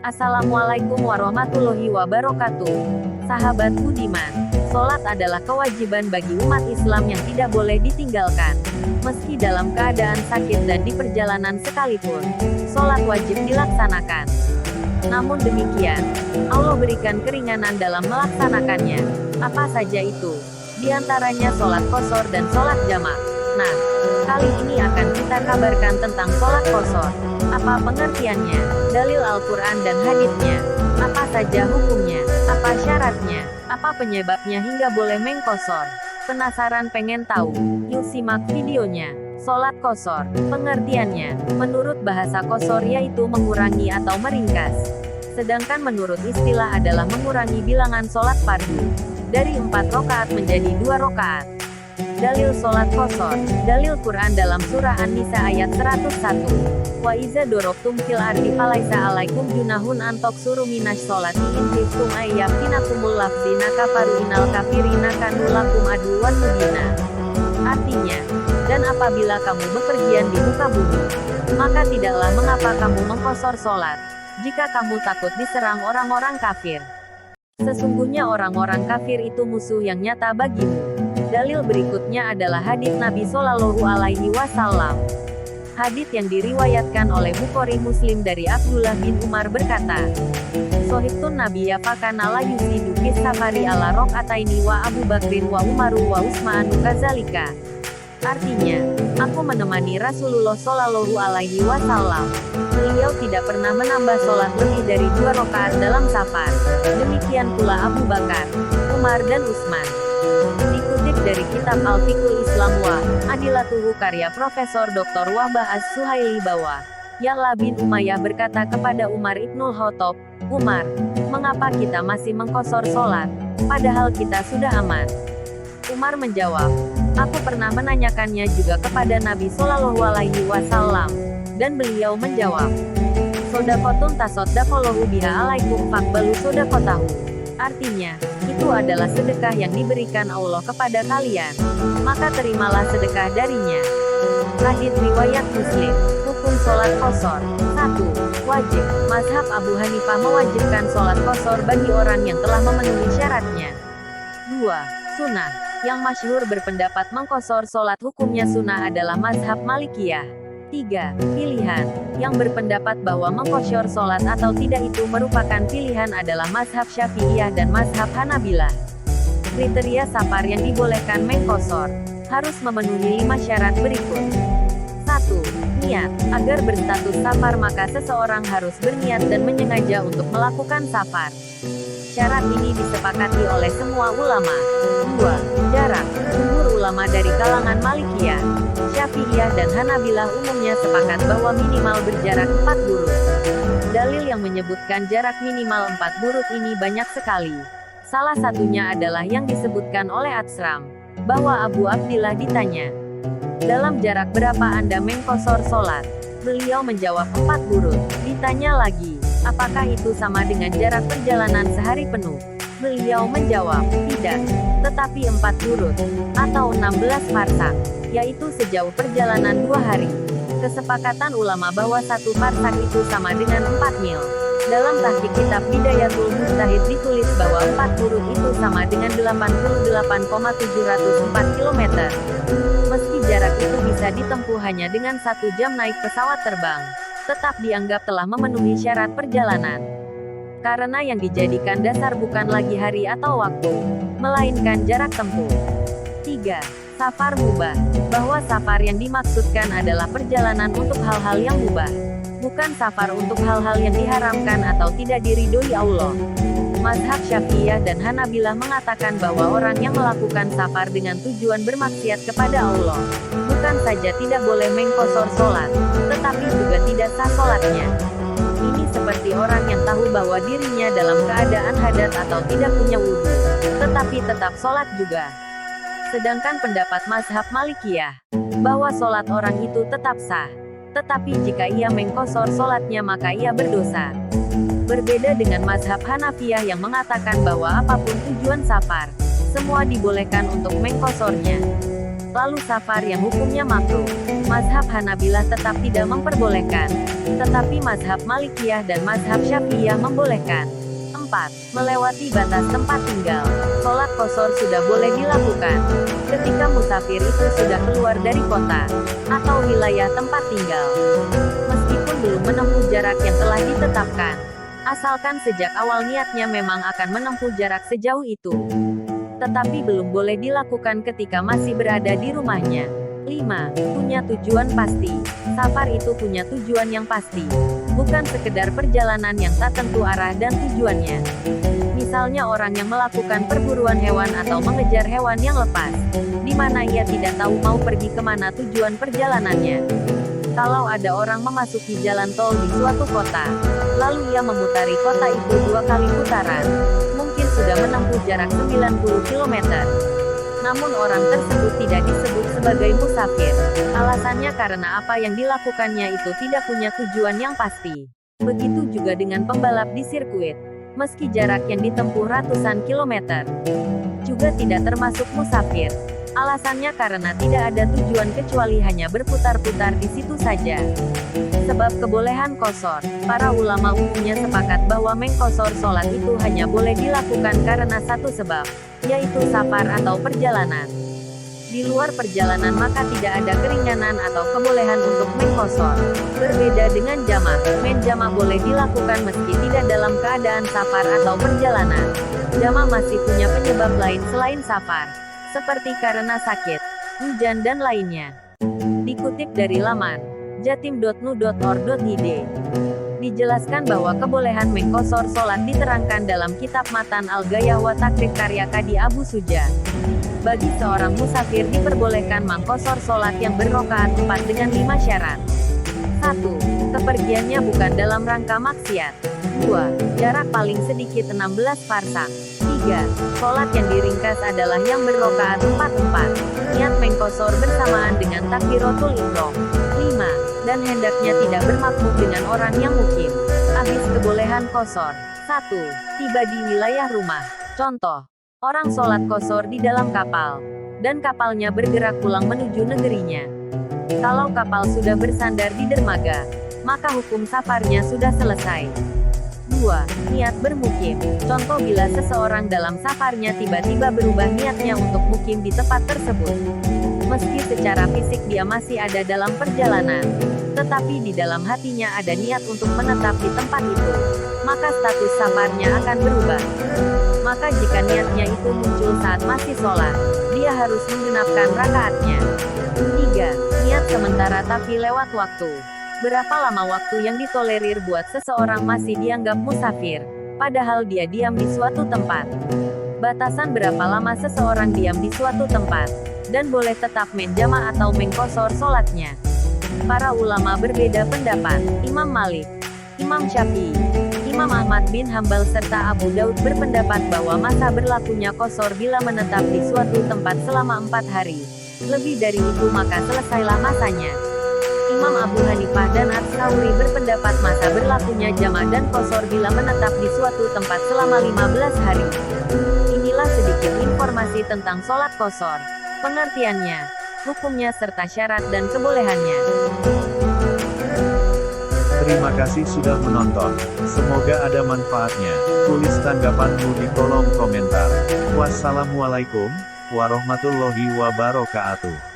Assalamualaikum warahmatullahi wabarakatuh. Sahabat budiman, sholat adalah kewajiban bagi umat Islam yang tidak boleh ditinggalkan. Meski dalam keadaan sakit dan di perjalanan sekalipun, sholat wajib dilaksanakan. Namun demikian, Allah berikan keringanan dalam melaksanakannya. Apa saja itu? Di antaranya sholat qashar dan sholat jamak. Nah, kali ini akan kita kabarkan tentang sholat qashar. Apa pengertiannya, dalil Al-Quran dan haditsnya, apa saja hukumnya, apa syaratnya, apa penyebabnya hingga boleh mengqashar. Penasaran pengen tahu? Yuk simak videonya. Sholat qashar, pengertiannya, menurut bahasa qashar yaitu mengurangi atau meringkas. Sedangkan menurut istilah adalah mengurangi bilangan sholat fardu dari 4 rakaat menjadi 2 rakaat. Dalil sholat qashar, dalil Quran dalam surah An-Nisa ayat 101. Wa iza dorobtum fil ardi falaisa alaikum junahun antok suru minas sholati in khiftum ayyafinakumul lafzina kafaru inal kafirina kanu lakum aduwan mubina. Artinya, dan apabila kamu bepergian di muka bumi, maka tidaklah mengapa kamu mengqashar sholat, jika kamu takut diserang orang-orang kafir. Sesungguhnya orang-orang kafir itu musuh yang nyata bagimu. Dalil berikutnya adalah hadits Nabi Shallallahu Alaihi Wasallam. Hadits yang diriwayatkan oleh Bukhari Muslim dari Abdullah bin Umar berkata, Sohibtun Nabiyya fakana la yuzidu fis safari ala rok'ataini wa Abu Bakrin wa Umaru wa Utsmanu kazalika. Artinya, aku menemani Rasulullah Shallallahu Alaihi Wasallam. Beliau tidak pernah menambah sholat lebih dari 2 rakaat dalam safar. Demikian pula Abu Bakar, Umar dan Utsman. Dikutip dari kitab Al-Fiqhul Islam wa Adilatuhu karya Profesor Dr. Wahbah As-Suhaili bahwa Ya'la bin Umayyah berkata kepada Umar ibnul Khattab, Umar, mengapa kita masih mengqashar sholat, padahal kita sudah aman? Umar menjawab, aku pernah menanyakannya juga kepada Nabi Shallallahu Alaihi Wasallam, dan beliau menjawab, Sodaqotun tasoddaqallahu biha alaikum faqbalu sodaqotahu. Artinya, itu adalah sedekah yang diberikan Allah kepada kalian, maka terimalah sedekah darinya. Hadits riwayat Muslim. Hukum sholat qashar. 1. Wajib. Mazhab Abu Hanifah mewajibkan sholat qashar bagi orang yang telah memenuhi syaratnya. 2. Sunnah. Yang masyhur berpendapat mengqashar sholat hukumnya sunnah adalah mazhab Malikiyah. 3. Pilihan. Yang berpendapat bahwa mengqashar sholat atau tidak itu merupakan pilihan adalah mazhab Syafi'iyah dan mazhab Hanabilah. Kriteria safar yang dibolehkan mengqashar harus memenuhi 5 syarat berikut. 1. Niat. Agar berstatus safar maka seseorang harus berniat dan menyengaja untuk melakukan safar. Syarat ini disepakati oleh semua ulama. 2. Jarak. Jumhur ulama dari kalangan Malikiyah, Syafi'iyah dan Hanabilah umumnya sepakat bahwa minimal berjarak 4 burut. Dalil yang menyebutkan jarak minimal 4 burut ini banyak sekali. Salah satunya adalah yang disebutkan oleh Atsram, bahwa Abu Abdillah ditanya, dalam jarak berapa Anda mengqashar sholat? Beliau menjawab 4 burut. Ditanya lagi, apakah itu sama dengan jarak perjalanan sehari penuh? Beliau menjawab, tidak, tetapi 4 burut, atau 16 farsak, yaitu sejauh perjalanan 2 hari. Kesepakatan ulama bahwa 1 farsak itu sama dengan 4 mil. Dalam tahqiq kitab Bidayatul Mujtahid ditulis bahwa 4 burut itu sama dengan 88,704 km. Meski jarak itu bisa ditempuh hanya dengan 1 jam naik pesawat terbang, tetap dianggap telah memenuhi syarat perjalanan. Karena yang dijadikan dasar bukan lagi hari atau waktu, melainkan jarak tempuh. 3. Safar mubah. Bahwa safar yang dimaksudkan adalah perjalanan untuk hal-hal yang mubah, bukan safar untuk hal-hal yang diharamkan atau tidak diridhoi Allah. Mazhab Syafi'iyah dan Hanabilah mengatakan bahwa orang yang melakukan safar dengan tujuan bermaksiat kepada Allah, bukan saja tidak boleh mengqashar sholat, tetapi juga tidak sah sholatnya. Ini seperti orang yang tahu bahwa dirinya dalam keadaan hadas atau tidak punya wudhu, tetapi tetap sholat juga. Sedangkan pendapat mazhab Malikiyah, bahwa sholat orang itu tetap sah, tetapi jika ia mengqashar sholatnya maka ia berdosa. Berbeda dengan mazhab Hanafiyah yang mengatakan bahwa apapun tujuan safar, semua dibolehkan untuk mengqasharnya. Lalu safar yang hukumnya makruh. Mazhab Hanabilah tetap tidak memperbolehkan. Tetapi mazhab Malikiyah dan mazhab Syafi'iyah membolehkan. 4. Melewati batas tempat tinggal. Sholat qashar sudah boleh dilakukan ketika musafir itu sudah keluar dari kota atau wilayah tempat tinggal. Meskipun belum menempuh jarak yang telah ditetapkan. Asalkan sejak awal niatnya memang akan menempuh jarak sejauh itu. Tetapi belum boleh dilakukan ketika masih berada di rumahnya. 5. Punya tujuan pasti. Safar itu punya tujuan yang pasti. Bukan sekedar perjalanan yang tak tentu arah dan tujuannya. Misalnya orang yang melakukan perburuan hewan atau mengejar hewan yang lepas, di mana ia tidak tahu mau pergi kemana tujuan perjalanannya. Kalau ada orang memasuki jalan tol di suatu kota, lalu ia memutari kota itu 2 kali putaran, mungkin sudah menempuh jarak 90 km. Namun orang tersebut tidak disebut sebagai musafir. Alasannya karena apa yang dilakukannya itu tidak punya tujuan yang pasti. Begitu juga dengan pembalap di sirkuit. Meski jarak yang ditempuh ratusan kilometer, juga tidak termasuk musafir. Alasannya karena tidak ada tujuan kecuali hanya berputar-putar di situ saja. Sebab kebolehan qashar, para ulama umumnya sepakat bahwa mengqashar sholat itu hanya boleh dilakukan karena satu sebab, yaitu safar atau perjalanan. Di luar perjalanan maka tidak ada keringanan atau kebolehan untuk mengqashar. Berbeda dengan jamak, menjamak boleh dilakukan meski tidak dalam keadaan safar atau perjalanan. Jamak masih punya penyebab lain selain safar, seperti karena sakit, hujan dan lainnya. Dikutip dari laman jatim.nu.or.id, dijelaskan bahwa kebolehan mengqashar sholat diterangkan dalam kitab Matan Al-Ghayah wa Takrib karya Qadi Abu Suja. Bagi seorang musafir diperbolehkan mengqashar sholat yang berrokaat 4 dengan 5 syarat. 1. Kepergiannya bukan dalam rangka maksiat. 2. Jarak paling sedikit 16 farsakh. 3. Sholat yang diringkas adalah yang berrokaat 4-4. Niat mengqashar bersamaan dengan takbiratul ihram. 5. Dan hendaknya tidak bermakmum dengan orang yang mukim. Habis kebolehan qashar. 1. Tiba di wilayah rumah. Contoh, orang sholat qashar di dalam kapal, dan kapalnya bergerak pulang menuju negerinya. Kalau kapal sudah bersandar di dermaga, maka hukum safarnya sudah selesai. 2. Niat bermukim. Contoh bila seseorang dalam safarnya tiba-tiba berubah niatnya untuk mukim di tempat tersebut. Meski secara fisik dia masih ada dalam perjalanan, tetapi di dalam hatinya ada niat untuk menetap di tempat itu, maka status safarnya akan berubah. Maka jika niatnya itu muncul saat masih sholat, dia harus menggenapkan rakaatnya. 3. Niat sementara tapi lewat waktu. Berapa lama waktu yang ditolerir buat seseorang masih dianggap musafir, padahal dia diam di suatu tempat? Batasan berapa lama seseorang diam di suatu tempat, dan boleh tetap menjamak atau mengqashar sholatnya? Para ulama berbeda pendapat. Imam Malik, Imam Syafi'i, Imam Ahmad bin Hambal serta Abu Daud berpendapat bahwa masa berlakunya qashar bila menetap di suatu tempat selama 4 hari. Lebih dari itu maka selesailah masanya. Imam Abu Hanifah dan Ats-Tsauri berpendapat masa berlakunya jamak dan qashar bila menetap di suatu tempat selama 15 hari. Inilah sedikit informasi tentang sholat qashar, pengertiannya, hukumnya serta syarat dan kebolehannya. Terima kasih sudah menonton. Semoga ada manfaatnya. Tulis tanggapanmu di kolom komentar. Wassalamualaikum warahmatullahi wabarakatuh.